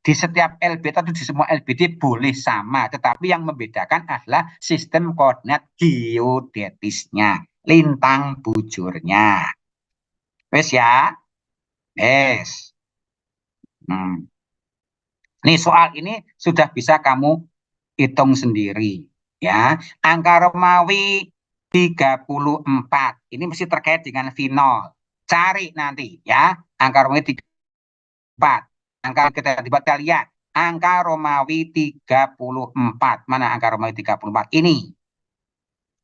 Di setiap LBT atau di semua LBT boleh sama, tetapi yang membedakan adalah sistem koordinat geodetisnya, lintang bujurnya. Wes ya? Yes. Nih soal ini sudah bisa kamu hitung sendiri ya. Angka Romawi 34. Ini mesti terkait dengan final. Cari nanti ya. Angka Romawi 34. Angka kita lihat. Angka Romawi 34. Mana angka Romawi 34? Ini.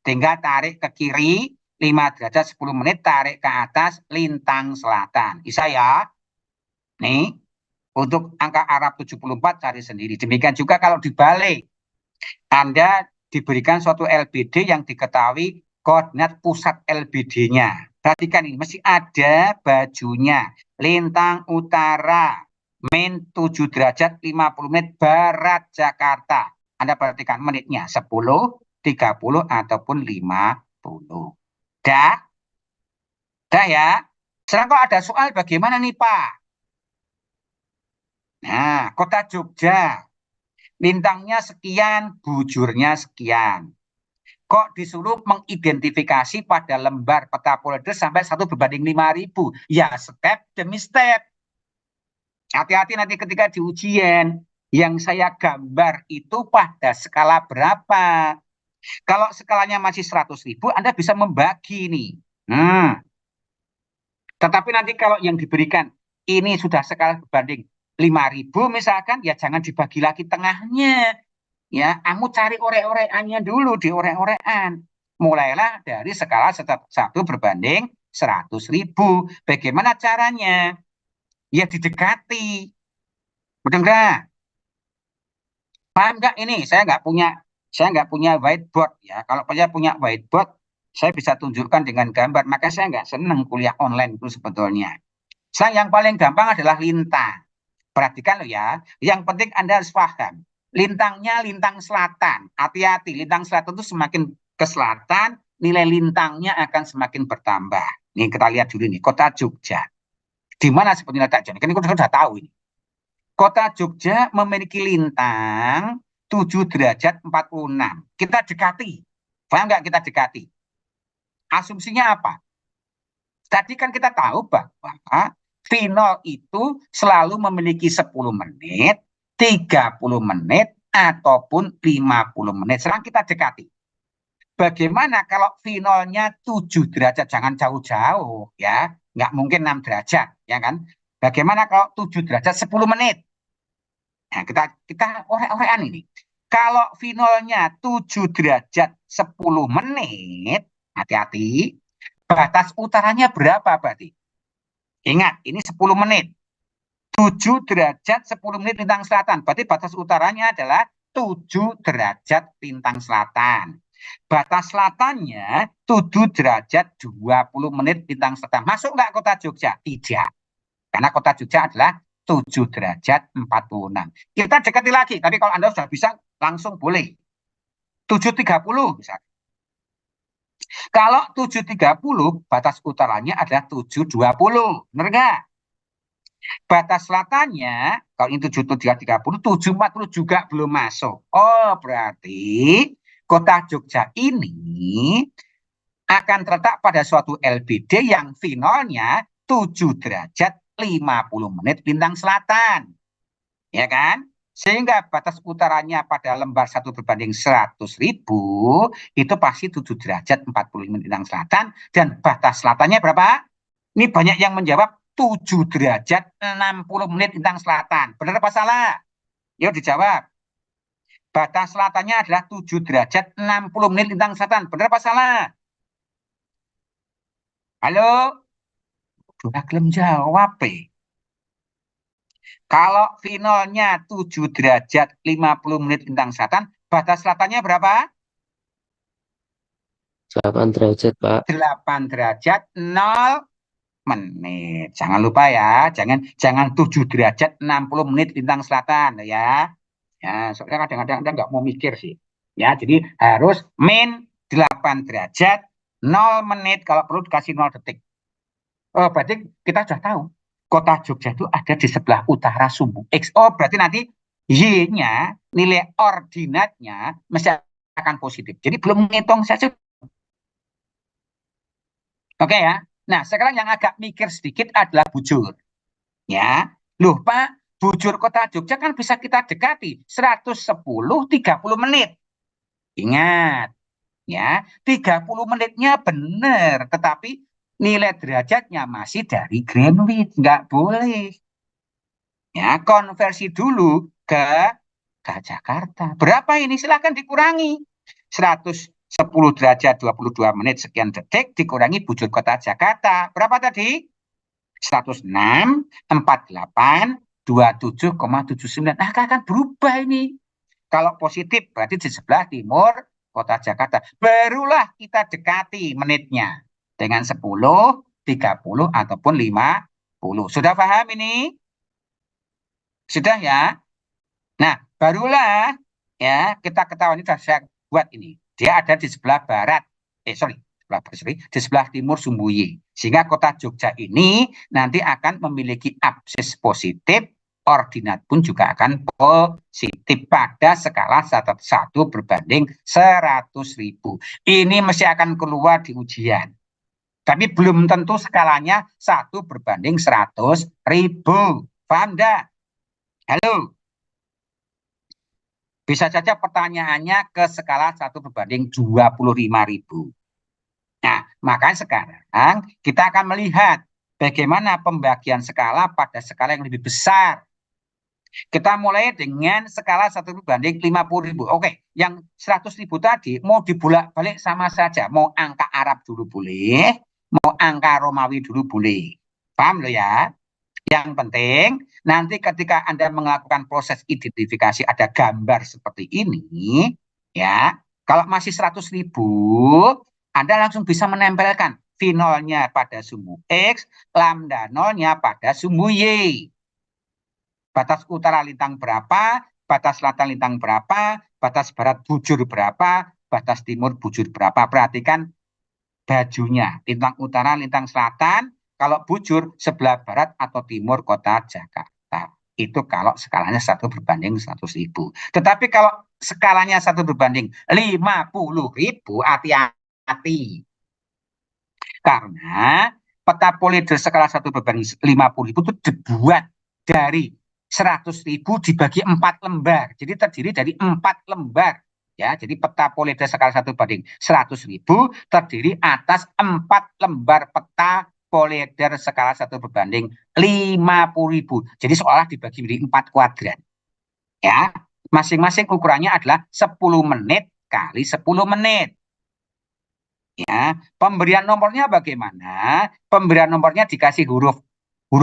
Tinggal tarik ke kiri 5 derajat 10 menit, tarik ke atas lintang selatan. Bisa ya? Nih. Untuk angka Arab 74 cari sendiri. Demikian juga kalau dibalik. Anda diberikan suatu LBD yang diketahui koordinat pusat LBD-nya. Perhatikan ini, masih ada bajunya. Lintang utara, min 7 derajat 50 menit barat Jakarta. Anda perhatikan menitnya 10, 30, ataupun 50. Dah? Dah ya? Sekarang kok ada soal bagaimana nih Pak? Nah, kota Jogja. Lintangnya sekian, bujurnya sekian. Kok disuruh mengidentifikasi pada lembar peta polider sampai 1:5.000? Ya, step demi step. Hati-hati nanti ketika di ujian, yang saya gambar itu pada skala berapa? Kalau skalanya masih 100.000, Anda bisa membagi nih. Tetapi nanti kalau yang diberikan ini sudah skala berbanding 5.000 misalkan, ya jangan dibagi lagi tengahnya. Ya, kamu cari orek-orekannya dulu di orek-orekan. Mulailah dari skala 1:100.000. Bagaimana caranya? Ya didekati. Betul nggak? Paham nggak ini? Saya nggak punya whiteboard ya. Kalau saya punya whiteboard, saya bisa tunjukkan dengan gambar. Maka saya nggak senang kuliah online itu sebetulnya. Yang paling gampang adalah lintang. Perhatikan loh ya. Yang penting Anda harus paham. Lintangnya lintang selatan. Hati-hati, lintang selatan itu semakin ke selatan, nilai lintangnya akan semakin bertambah. Nih kita lihat dulu nih, kota Jogja. Di mana seperti letak Jogja? Kan kita sudah tahu ini. Kota Jogja memiliki lintang 7 derajat 46. Kita dekati. Paham nggak kita dekati? Asumsinya apa? Tadi kan kita tahu bahwa final itu selalu memiliki 10 menit, 30 menit, ataupun 50 menit. Sekarang kita dekati. Bagaimana kalau finalnya 7 derajat? Jangan jauh-jauh ya. Nggak mungkin 6 derajat, ya kan? Bagaimana kalau 7 derajat 10 menit? Nah, kita orek-orekan ini. Kalau finalnya 7 derajat 10 menit, hati-hati, batas utaranya berapa berarti? Ingat, ini 10 menit. 7 derajat 10 menit lintang selatan. Berarti batas utaranya adalah 7 derajat lintang selatan. Batas selatannya 7 derajat 20 menit lintang selatan. Masuk nggak kota Jogja? Tidak. Karena kota Jogja adalah 7 derajat 46. Kita dekati lagi. Tapi kalau Anda sudah bisa, langsung boleh. 7.30 misalnya. Kalau 7.30, batas utaranya adalah 7.20. Benar nggak? Batas selatannya, kalau ini 7.30, 7.40 juga belum masuk. Oh, berarti kota Jogja ini akan terletak pada suatu LBD yang finalnya 7 derajat 50 menit lintang selatan. Ya kan? Sehingga batas utaranya pada lembar 1/100.000 itu pasti 7 derajat 40 menit lintang selatan. Dan batas selatannya berapa? Ini banyak yang menjawab 7 derajat 60 menit lintang selatan. Benar apa salah? Yuk dijawab. Batas selatannya adalah 7 derajat 60 menit lintang selatan. Benar apa salah? Halo? Udah belum jawab, Kalau finalnya 7 derajat 50 menit lintang selatan, batas selatannya berapa? 8 derajat, Pak. 8 derajat 0 menit. Jangan lupa ya, jangan 7 derajat 60 menit lintang selatan ya. Ya, soalnya kadang-kadang Anda nggak mau mikir sih. Ya, jadi harus min 8 derajat 0 menit, kalau perlu dikasih 0 detik. Oh, berarti kita sudah tahu. kota Jogja itu ada di sebelah utara sumbu X. Oh, berarti nanti Y-nya, nilai ordinatnya mesti akan positif. Jadi belum menghitung saja. Oke ya. Nah, sekarang yang agak mikir sedikit adalah bujur. Ya. Loh, Pak, bujur kota Jogja kan bisa kita dekati 110 30 menit. Ingat, ya, 30 menitnya benar, tetapi nilai derajatnya masih dari Greenwich, nggak boleh. Ya, konversi dulu ke Jakarta. Berapa ini? Silahkan dikurangi. 110 derajat 22 menit sekian detik dikurangi bujur kota Jakarta. Berapa tadi? 106, 48, 27,79. Nah, akan berubah ini. Kalau positif berarti di sebelah timur kota Jakarta. Barulah kita dekati menitnya dengan 10, 30, ataupun 50. Sudah paham ini? Sudah ya? Nah, barulah ya kita ketahui ini sudah saya buat ini. Dia ada di sebelah barat. Di sebelah timur Sumbuye. Sehingga kota Jogja ini nanti akan memiliki absis positif, ordinat pun juga akan positif pada skala 1 berbanding 100.000. Ini mesti akan keluar di ujian. Tapi belum tentu skalanya 1 berbanding 100.000. Paham enggak? Halo? Bisa saja pertanyaannya ke skala 1 berbanding 25.000. Nah, maka sekarang kita akan melihat bagaimana pembagian skala pada skala yang lebih besar. Kita mulai dengan skala 1 berbanding 50.000. Oke, yang 100.000 tadi mau dibolak-balik sama saja. Mau angka Arab dulu boleh, mau angka Romawi dulu boleh. Paham lo ya? Yang penting nanti ketika Anda melakukan proses identifikasi ada gambar seperti ini, ya, kalau masih 100.000, Anda langsung bisa menempelkan V0-nya pada sumbu X, lambda 0-nya pada sumbu Y. Batas utara lintang berapa, batas selatan lintang berapa, batas barat bujur berapa, batas timur bujur berapa. Perhatikan bajunya, lintang utara, lintang selatan, kalau bujur sebelah barat atau timur kota Jakarta. Itu kalau skalanya 1 berbanding 100.000. Tetapi kalau skalanya 1 berbanding 50.000, hati-hati. Karena peta polieder skala 1 berbanding 50.000 itu dibuat dari 100.000 dibagi 4 lembar. Jadi terdiri dari 4 lembar. Ya, jadi peta polieder skala 1 banding 100.000 terdiri atas 4 lembar peta polieder skala 1 berbanding 50.000. Jadi seolah dibagi menjadi 4 kuadran. Ya, masing-masing ukurannya adalah 10 menit kali 10 menit. Ya, pemberian nomornya bagaimana? Pemberian nomornya dikasih huruf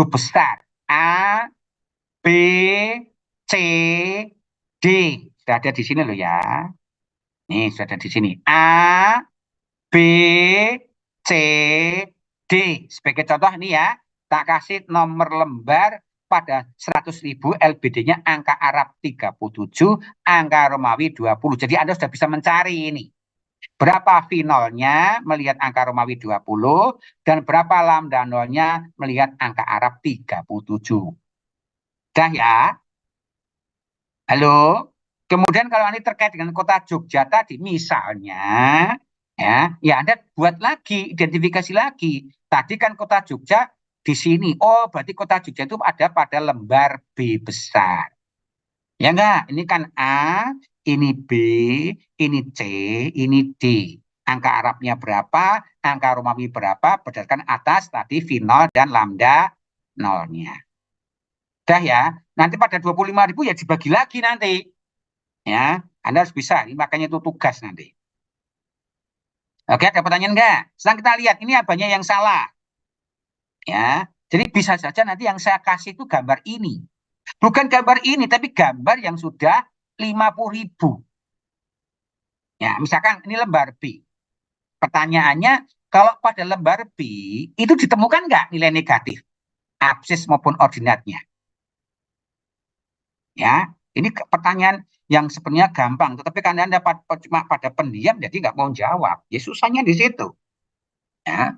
besar A, B, C, D. Sudah ada di sini loh ya. Nih, sudah ada di sini. A, B, C, D. Sebagai contoh ini ya, tak kasih nomor lembar pada 100.000, LBD-nya angka Arab 37, angka Romawi 20. Jadi Anda sudah bisa mencari ini. Berapa V0-nya melihat angka Romawi 20 dan berapa lambda 0-nya melihat angka Arab 37. Dah ya? Halo? Kemudian kalau ini terkait dengan kota Jogja tadi, misalnya, ya Anda buat lagi, identifikasi lagi. Tadi kan kota Jogja di sini. Oh, berarti kota Jogja itu ada pada lembar B besar. Ya enggak? Ini kan A, ini B, ini C, ini D. Angka Arabnya berapa, angka Romawi berapa, berdasarkan atas tadi V0 dan lambda 0-nya. Dah ya, nanti pada 25.000 ya dibagi lagi nanti. Ya, Anda harus bisa, ini makanya itu tugas nanti. Oke, ada pertanyaan enggak? Sekarang kita lihat, ini banyak yang salah. Ya, jadi bisa saja nanti yang saya kasih itu gambar ini. Bukan gambar ini, tapi gambar yang sudah 50.000. Ya, misalkan ini lembar B. Pertanyaannya, kalau pada lembar B, itu ditemukan nggak nilai negatif? Absis maupun ordinatnya. Ya, ini pertanyaan yang sebenarnya gampang, tetapi karena Anda cuma pada pendiam, jadi nggak mau jawab. Ya susahnya di situ. Ya.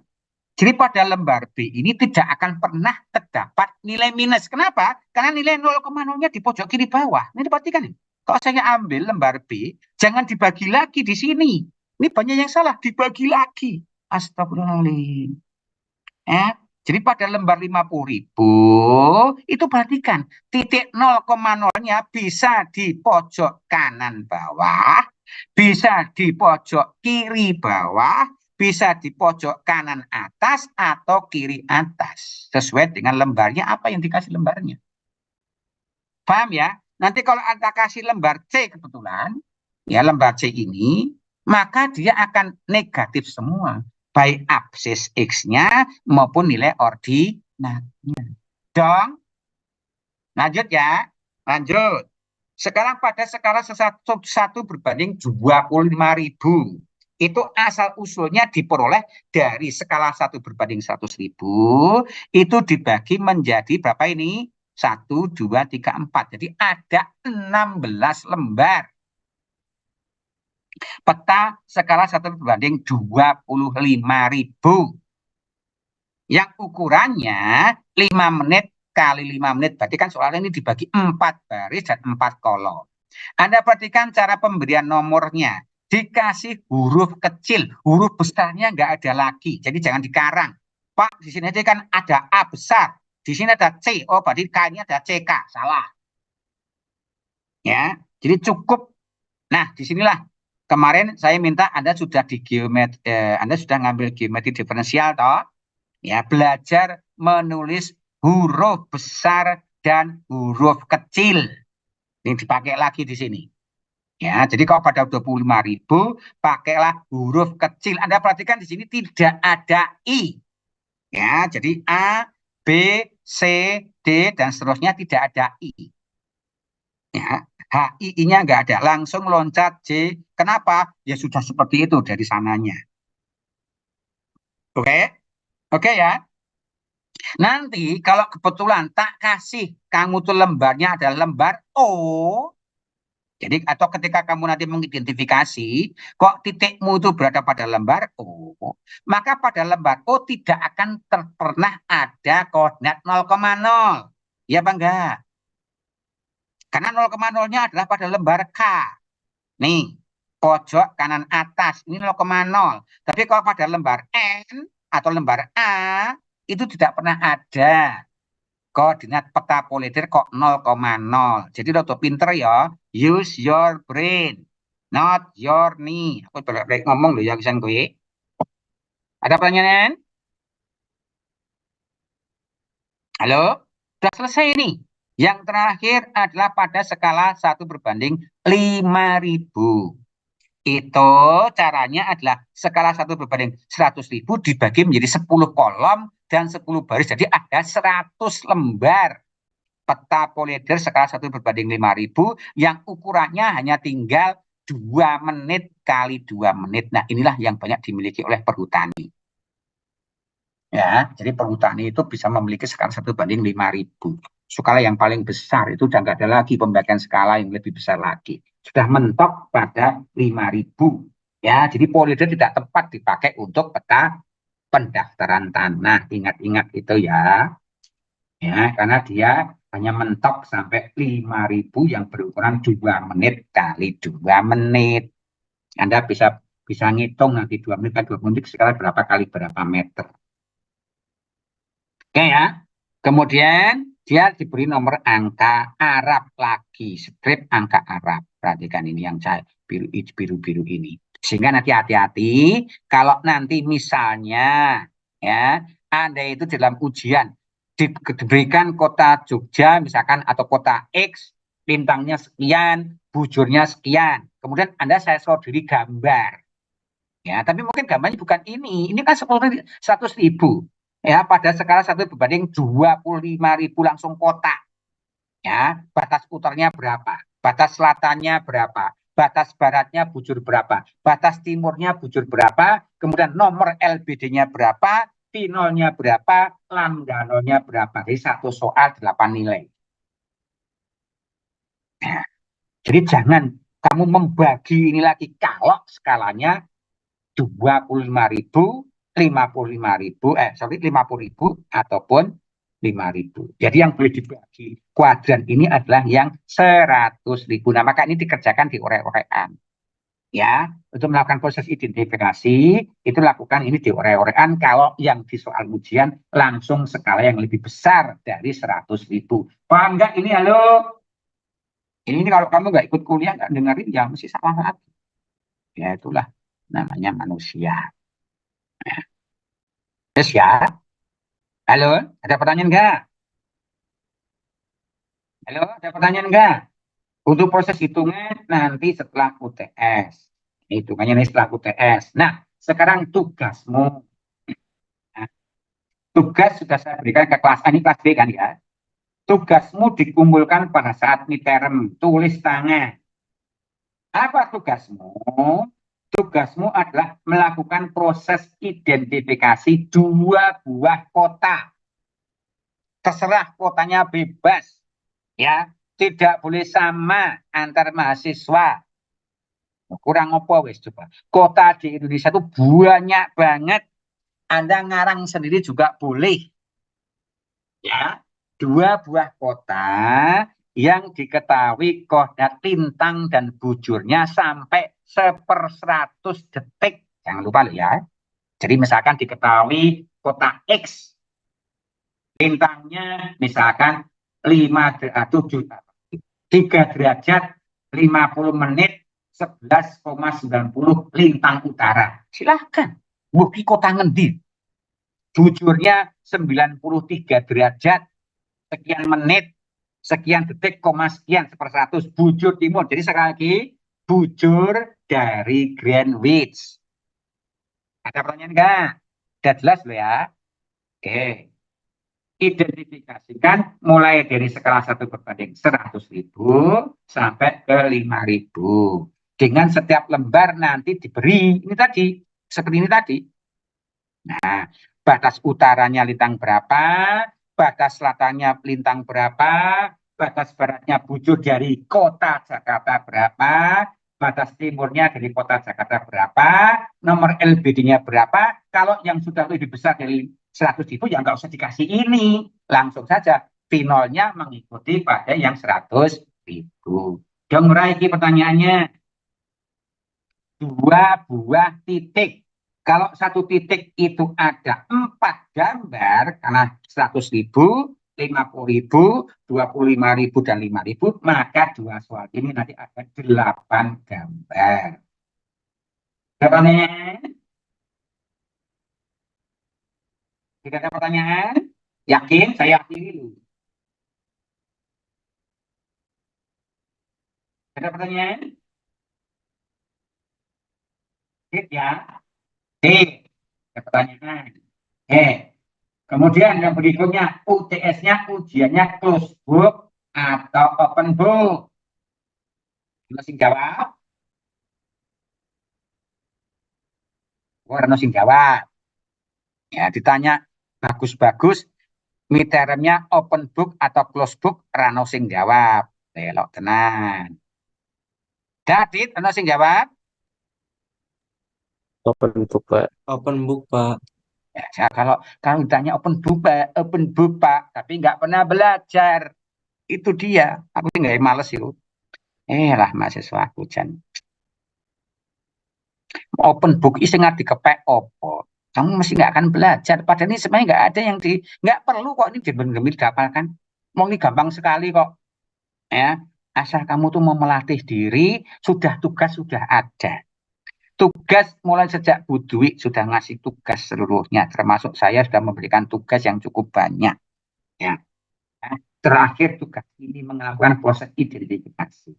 Jadi pada lembar B ini tidak akan pernah terdapat nilai minus. Kenapa? Karena nilai 0,0-nya di pojok kiri bawah. Ini diperhatikan nih. Kalau saya ambil lembar B, jangan dibagi lagi di sini. Ini banyak yang salah, dibagi lagi. Astagfirullahaladzim. Ya. Jadi pada lembar 50.000, itu perhatikan, titik 0,0-nya bisa di pojok kanan bawah, bisa di pojok kiri bawah, bisa di pojok kanan atas atau kiri atas. Sesuai dengan lembarnya, apa yang dikasih lembarnya. Paham ya? Nanti kalau Anda kasih lembar C kebetulan, ya lembar C ini, maka dia akan negatif semua. Baik absis X-nya maupun nilai ordinatnya. Dong, lanjut ya. Lanjut. Sekarang pada skala 1/25.000. Itu asal-usulnya diperoleh dari skala 1/100.000. Itu dibagi menjadi berapa ini? 1, 2, 3, 4. Jadi ada 16 lembar. Peta skala 1/25.000. Yang ukurannya 5 menit kali 5 menit. Berarti kan soalnya ini dibagi 4 baris dan 4 kolom. Anda perhatikan cara pemberian nomornya. Dikasih huruf kecil, huruf besarnya nggak ada lagi. Jadi jangan dikarang. Pak, di sini aja kan ada A besar. Di sini ada C. Oh, berarti K-nya ada CK. Salah. Ya, jadi cukup. Nah, disinilah kemarin saya minta Anda sudah di geometri, Anda sudah ngambil geometri diferensial, toh? Ya, belajar menulis huruf besar dan huruf kecil. Ini dipakai lagi di sini. Ya, jadi kalau pada 25.000 pakailah huruf kecil. Anda perhatikan di sini tidak ada I. Ya, jadi A, B, C, D dan seterusnya tidak ada I. Ya, HII-nya nggak ada, langsung loncat J. Kenapa? Ya sudah seperti itu dari sananya. Oke? Oke ya. Nanti kalau kebetulan tak kasih kamu tuh lembarnya adalah lembar O, jadi atau ketika kamu nanti mengidentifikasi kok titikmu itu berada pada lembar O, maka pada lembar O tidak akan pernah ada koordinat 0,0. Ya Bang enggak? Karena 0,0-nya adalah pada lembar K. Nih, pojok kanan atas ini 0,0. Tapi kalau pada lembar N atau lembar A itu tidak pernah ada koordinat peta politir kok 0,0. Jadi lo pinter ya, use your brain, not your knee. Aku balik ngomong loh ya kisan gue. Ada pertanyaan? Halo? Sudah selesai nih. Yang terakhir adalah pada skala 1/5.000. Itu caranya adalah skala 1/100.000 dibagi menjadi 10 kolom dan 10 baris. Jadi ada 100 lembar peta polieder skala 1/5.000 yang ukurannya hanya tinggal 2 menit kali 2 menit. Nah, inilah yang banyak dimiliki oleh perhutani. Ya, jadi perhutani itu bisa memiliki skala 1/5.000. Skala yang paling besar itu sudah nggak ada lagi pembagian skala yang lebih besar lagi. Sudah mentok pada 5.000. Ya, jadi polieder tidak tepat dipakai untuk peta pendaftaran tanah. Ingat-ingat itu ya. Ya, karena dia hanya mentok sampai 5.000 yang berukuran 2 menit kali 2 menit. Anda bisa ngitung nanti 2 menit kali 2 menit sekarang berapa kali berapa meter. Oke ya. Kemudian dia diberi nomor angka Arab lagi, strip angka Arab. Perhatikan ini yang biru-biru ini. Sehingga nanti hati-hati kalau nanti misalnya ya Anda itu dalam ujian diberikan kota Jogja misalkan atau kota X, bintangnya sekian, bujurnya sekian. Kemudian Anda saya diri gambar. Ya, tapi mungkin gambarnya bukan ini. Ini kan 100.000. Ya, pada skala 1/25.000 langsung kota. Ya, batas putarnya berapa? Batas selatannya berapa? Batas baratnya bujur berapa? Batas timurnya bujur berapa? Kemudian nomor LBD-nya berapa? P0-nya berapa? Lambda 0-nya berapa? Jadi satu soal 8 nilai. Nah, jadi jangan kamu membagi ini lagi kalau skalanya 25.000 50.000 ataupun 5.000. Jadi yang boleh dibagi kuadran ini adalah yang 100.000. Nah, maka ini dikerjakan di urek-urekan. Ya, untuk melakukan proses identifikasi, itu lakukan ini di urek-urekan. Kalau yang di soal ujian langsung skala yang lebih besar dari 100.000. Paham nggak ini? Halo? Ini kalau kamu nggak ikut kuliah, nggak dengerin, ya mesti salah lagi. Ya itulah namanya manusia. Terus ya, halo, ada pertanyaan nggak? Halo, ada pertanyaan nggak? Untuk proses hitungan nanti setelah UTS. Hitungannya nanti setelah UTS. Nah, sekarang tugasmu. Nah, tugas sudah saya berikan ke kelas A, ini kelas B kan ya. Tugasmu dikumpulkan pada saat midterm, tulis tangan. Apa tugasmu? Tugasmu adalah melakukan proses identifikasi dua buah kota. Terserah kotanya bebas, ya. Tidak boleh sama antar mahasiswa. Kurang apa wes coba. Kota di Indonesia itu banyak banget. Anda ngarang sendiri juga boleh. Ya, dua buah kota yang diketahui koordinat lintang dan bujurnya sampai 1/100 detik. Jangan lupa loh ya. Jadi misalkan diketahui kota X, lintangnya misalkan 3 derajat 50 menit 11,90 lintang utara. Silahkan. Buki kota ngendi. Bujurnya 93 derajat sekian menit, sekian detik, koma sekian, 1/100, bujur timur. Jadi sekali lagi, bujur dari Greenwich. Ada pertanyaan enggak? Sudah jelas loh ya? Oke. Identifikasikan mulai dari skala 1 berbanding 100.000 sampai ke 5.000. Dengan setiap lembar nanti diberi, ini tadi, seperti ini tadi. Nah, batas utaranya lintang berapa, batas selatannya lintang berapa, batas baratnya bujur dari kota Jakarta berapa, batas timurnya dari kota Jakarta berapa, nomor LBD-nya berapa. Kalau yang sudah lebih besar dari 100.000 ya nggak usah dikasih ini, langsung saja finalnya mengikuti pada yang 100.000. Dong, Raiki pertanyaannya, dua buah titik. Kalau satu titik itu ada 4 gambar, karena 100.000, 50.000, 25.000, dan 5.000, maka dua soal ini nanti ada 8 gambar. Ada pertanyaan? Tidak ada pertanyaan? Yakin? Saya yakin dulu. Ada pertanyaan? Sip ya? Sip. Ada pertanyaan? Kemudian yang berikutnya, UTS-nya, ujiannya close book atau open book? Masih jawab? Warna sing jawab. Ya, ditanya bagus-bagus, midtermnya open book atau close book, rano sing jawab. Belok tenan. Dadit, rano sing jawab. Open book, Pak. Open book, Pak. Ya, kalau ditanya open book Pak, tapi nggak pernah belajar. Itu dia. Aku sih nggak males itu. Lah mahasiswa aku Jan. Open book isi ngerti kepek opo. Kamu mesti nggak akan belajar. Padahal ini sebenarnya nggak ada yang nggak perlu kok ini dibendemi didapalkan. Mau ini gampang sekali kok. Ya, asal kamu tuh mau melatih diri, sudah tugas sudah ada. Tugas mulai sejak Bu Dwi sudah ngasih tugas seluruhnya, termasuk saya sudah memberikan tugas yang cukup banyak. Ya, terakhir tugas ini melakukan proses identifikasi.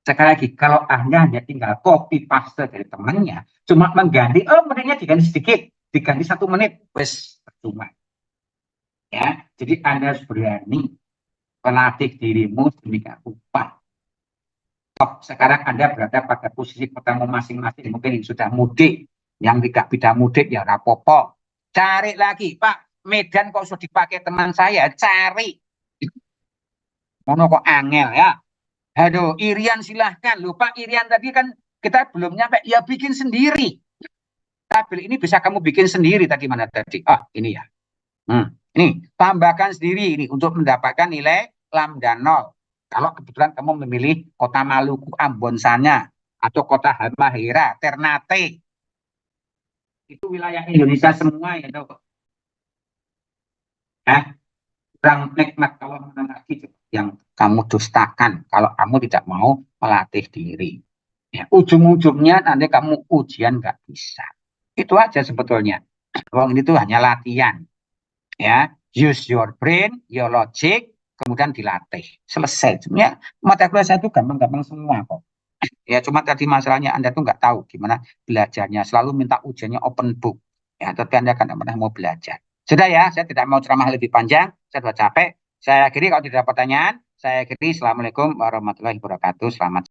Sekali lagi, kalau Anda hanya tinggal copy paste dari temannya, cuma mengganti, menitnya diganti sedikit, diganti 1 menit, wes percuma. Ya, jadi Anda harus berani melatih dirimu sedemikian rupa. Sekarang Anda berada pada posisi pertama masing-masing, mungkin yang sudah mudik, yang tidak bisa mudik ya rapopo. Cari lagi, Pak, Medan kok sudah dipakai teman saya, cari. Mono kok angel ya. Aduh, Irian silahkan. Lupa Irian tadi kan kita belum nyampe, ya bikin sendiri. tabel ini bisa kamu bikin sendiri tadi mana tadi? Ah, ini ya. Ini tambahkan sendiri ini untuk mendapatkan nilai lambda 0. Kalau kebetulan kamu memilih kota Maluku Ambon sana atau kota Halmahera, Ternate, itu wilayah Indonesia semua ya dok. Kurang nikmat kalau mana lagi yang kamu dustakan kalau kamu tidak mau melatih diri. Ya, ujung-ujungnya nanti kamu ujian nggak bisa. Itu aja sebetulnya. Wong ini tuh hanya latihan. Ya, use your brain, your logic, kemudian dilatih. Selesai. Sebenarnya mata kuliah saya itu gampang-gampang semua kok. Ya, cuma tadi masalahnya Anda tuh nggak tahu gimana belajarnya. Selalu minta ujiannya open book. Ya, tapi Anda kan nggak pernah mau belajar. Sudah ya, saya tidak mau ceramah lebih panjang. Saya sudah capek. Saya akhiri kalau tidak ada pertanyaan. Saya akhiri. Assalamualaikum warahmatullahi wabarakatuh. Selamat